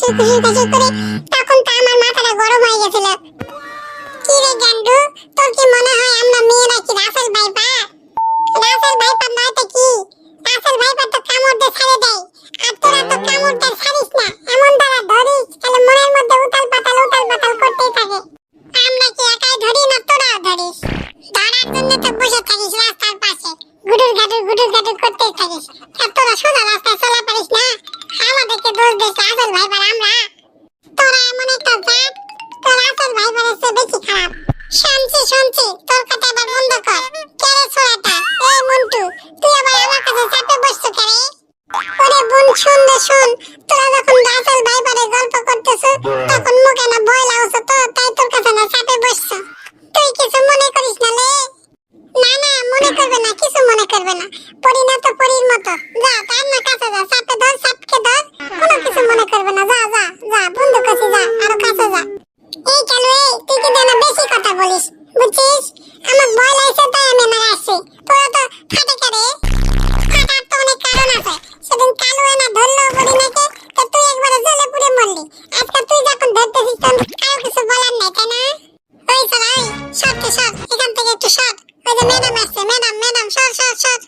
খুশি খুশি খুশি করে তখন তো আমার মাথাটা গরম হয়ে গেছিল। কি রে গান্ডু, তোর কি মনে হয় আমরা মেয়েরা কি রাসেল ভাইপার? রাসেল ভাইপার নয় তো কি? রাসেল ভাইপার তো কামড় দিয়ে ছেড়ে দেয়, আর তোরা তো কামড় দিয়ে ছাড়িস না, এমন দ্বারা ধরিস তাহলে মনের মধ্যে উতাল পাতাল করতেই থাকে। আমরা কি একাই ধরি না তোরাও ধরিস? ধরার জন্য তো বসে থাকিস রাস্তার পাশে, গুডুর গাডুর করতেই থাকিস। আর তোরা সোজা রাস্তায় চলা পারিস না, আমাদেরকে দোষ দিস রাসেল ভাইপার আমরা। তোরা এমন একটা জাত, তোর রাসেল ভাইপারের চেয়ে বেশি খারাপ। শুনছি তোর কথা আবার বন্ধ কর। কে রে ছোড়াটা? এই মন্টু, তুই আবার আমার কাছে চাপে বসছো কে রে? ওরে বোন শুন, তোরা যখন রাসেল ভাইপারের গল্প করতেছ তখন মুখে না ভয় লাগছে তো, তাই তোর কাছে না চাপে বসছো। তুই কিছু মনে করিস না লে? না মনে করবে না, কিছু মনে করবে না। পরি না তো পরির মতো, যা তার না কাছে যা, চাপে ধর, চাপকে ধর, কোনো কিছু মনে করবে না। যা বন্ধু কাছে যা, আরো কাছে যা। এই কেন তুই কি জানা বেশি কথা বলিস, বুঝছিস? আমার ভয় লাগছে তাই আমি না আসছি। তোরা তো ফাটে করে, ফাটার তো অনেক কারণ আছে। সেদিন কালু এনা ধরলো বলি নাকি, তো তুই একবারে জ্বলে পুড়ে মরলি। আজকে তুই যখন ধরতেছিস তখন কারো কিছু বলার নাই, তাই না? ওই সবাই সর এখান থেকে একটু সর। ওই যে ম্যাডাম আসছে, ম্যাডাম সর।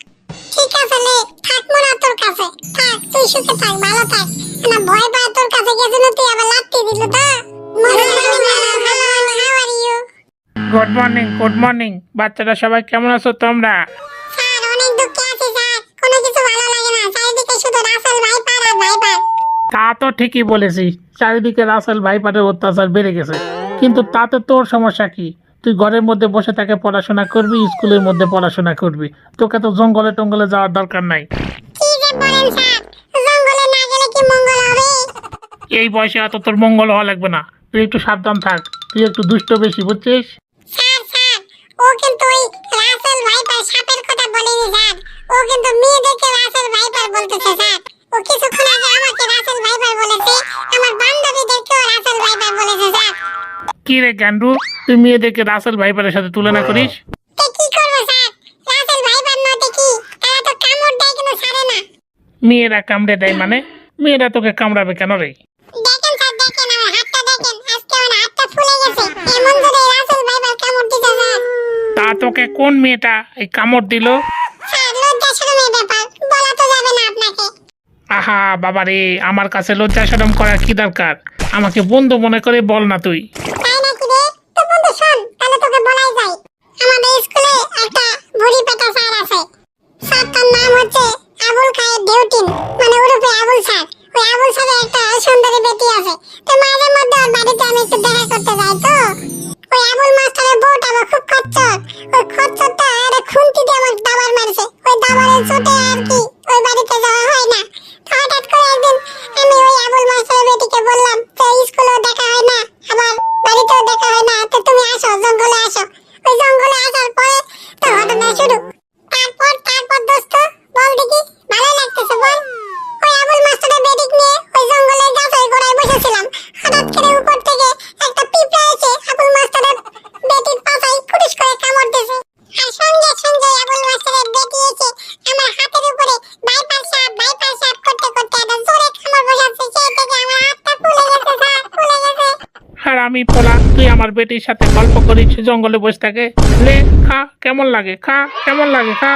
ঠিক আছে লে, থাকবো না তোর কাছে, থাক তুই সুখে থাক, ভালো থাক। না ভয় পায় তোর কাছে গেছিল, তুই আবার লাত্তি দিল তো। গুড মর্নিং বাচ্চারা, সবাই কেমন আছো তোমরা? স্যার অনেক দুঃখে আছি স্যার, কোনো কিছু ভালো লাগে না, চারিদিকে শুধু রাসেল ভাইপার আর ভাইপার। তা তো ঠিকই বলেছিস, চারিদিকে রাসেল ভাইপারের অত্যাচার বেড়ে গেছে, কিন্তু তাতে তোর সমস্যা কি? তুই ঘরের মধ্যে বসে থেকে পড়াশোনা করবি, স্কুলের মধ্যে পড়াশোনা করবি, তোকে তো জঙ্গলে টঙ্গলে যাওয়ার দরকার নাই। কি যে বলেন স্যার, জঙ্গলে না গেলে কি মঙ্গল হবে? এই বয়সে এত তোর মঙ্গল হওয়া লাগবে না, তুই একটু সাবধান থাক, তুই একটু দুষ্ট বেশি, বুঝছিস? স্যার ও কিন্তু ওই রাসেল ভাইপার সাপের কথা বলেনি স্যার, ও কিন্তু মেয়েদেরকে রাসেল ভাইপার বলতেছে স্যার। ও কিছুক্ষণ আগে আমাকে রাসেল ভাইপার বলেছে, আমার বান্ধবীদেরকেও রাসেল ভাইপার বলেছে স্যার। কি রে গান্ডু, তুই মেয়েদেরকে রাসেল ভাইপারের সাথে তুলনা করিস? তো কি করবো স্যার, রাসেল ভাইপার নয়তো কি? তারা তো কামড় দেয় কিন্তু ছাড়ে না। মেয়েরা কামড়ে দেয় মানে? মেয়েরা তোকে কামড়াবে কেন রে? দেখেন স্যার, দেখেন আমার হাতটা দেখেন, আজকে আমার হাতটা ফুলে গেছে, এমন জোরে রাসেল ভাইপার কামড় দিতে স্যার। তা তোকে কোন মেয়েটা এই কামড় দিল? স্যার লজ্জা শরমের ব্যাপার, বলা তো যাবে না আপনাকে। আহা বাবা রে, আমার কাছে লজ্জা শরম করার কি দরকার? আমাকে বন্ধু মনে করে বল না তুই। তাই নাকি রে? তো বন্ধু শোন, তাহলে তোকে বলাই যায়। আমাদের স্কুলে একটা ভুড়ি পেটা স্যার আছে, স্যারটার নাম হচ্ছে আবুল খায়ের দেউটিন, মানে ওরফে আবুল স্যার। ওই আবুল স্যারের একটা সুন্দরী বেটি আছে, তো মাঝে মধ্যে ওর বাড়িতে আমি একটু দেখা করতে যাই। তো ওই আবুল মাস্টারের বউটা আমার খুব খচ্চর, ওই খচ্চরটা আরে খুন্তি দিয়ে আমার দাবার মারছে, ওই দাবারের চোটে আর কি ওই বাড়িতে যাওয়া হয় না। তো হঠাৎ করে একদিন আমি ওই আবুল মাস্টারের বেটিকে বললাম, তো স্কুলেও দেখা হয় না, আবার বাড়িতেও দেখা হয় না, তো তুমি আসো জঙ্গলে আসো। ওই জঙ্গলে আসার পরে তো ঘটনা শুরু। তারপর দোস্ত বল দেখি, ভালো লাগতেছে বল? ওই আবুল মাস্টারের বেটিক নিয়ে ওই জঙ্গলের গাছের গোড়ায় বসেছিলাম, হঠাৎ করে উপর থেকে একটা পিঁপড়া এসে আবুল মাস্টারের বেটির পাছায় কুটুস করে কামড় দিয়েছে। আর সঙ্গে আবুল মাস্টারের বেটি এসে আমার হাতের উপরে ভাইপার সাপ করতে একটা জোরে কামড় বসাচ্ছে, সেই থেকে আমার হাতটা ফুলে গেছে স্যার, ফুলে গেছে। আর আমি পোলা, তুই আমার বেটির সাথে গল্প করিস জঙ্গলে বসে থাকে? লে খা, কেমন লাগে? খা, কেমন লাগে? খা।